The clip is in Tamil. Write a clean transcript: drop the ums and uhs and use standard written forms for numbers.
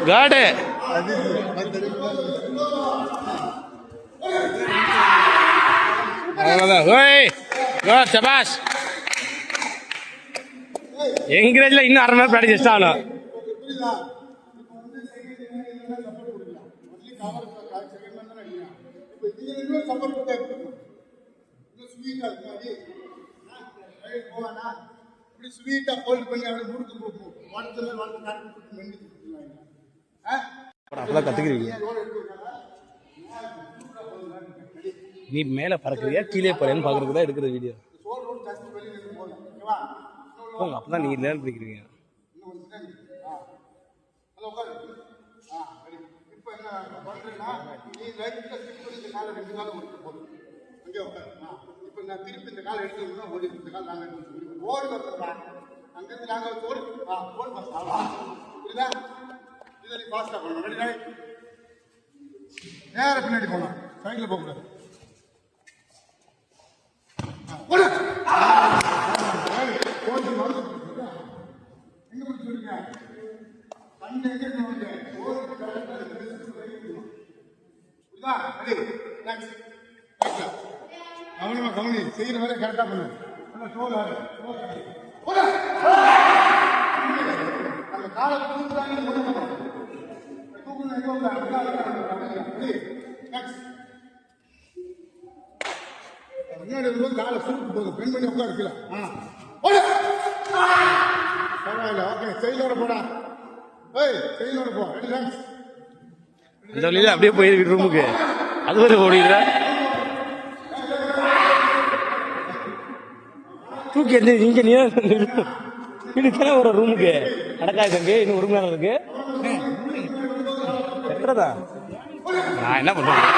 காடு அவ்வளோதான். ஓய் குட் சபாஷ். என்கரேஜில் இன்னும் 1/2 மணி நேரம் ப்ராக்டிஸ் எக்ஸ்ட்ரா ஆகணும். அப்பதான் கத்துக்கிறீங்க. நீ மேல பறக்குறியா கீழே போறேன்னு பாக்குறதுக்கு தான் எடுக்கிற வீடியோ. போங்க, அப்பதான் நீங்க லேர்ன் பண்ணிக்கிறீங்க. திருப்பி இந்த கால எடுத்து ஓடி இந்த கால் நாங்க ஓடி வரா அங்கிருந்து நாங்க ஓடி புரியுதா? இதை நீ ஃபாஸ்டா பண்ணணும். ரெடி நேர பின்னாடி போகணும், சைட்ல போக கூடாது. எங்க பிடிச்சிருக்க கண்ணு எங்க கவனமா கவனி, செய்யற மாதிரி கரெக்டா பண்ணு. அந்த காலை தூக்குறாங்க முன்னாடி வரும்போது காலை சூட்டு போதும். பெண் பண்ணி உட்கார இருக்கல. பரவாயில்ல, ஓகே. செயலோட போடா. ஏய், செயலோட போ. Ready thanks. இந்த வழியில அப்படியே போயிருக்கு ரூமுக்கு. அது ஒரு ஓடிடுற தூக்கி எந்த இங்க நீ இதுக்கே ஒரு ரூமுக்கு நடக்காது தம்பி. இன்னும் 1 மணி நேரம் இருக்கு. எட்டதா நான் என்ன பண்ணுறேன்?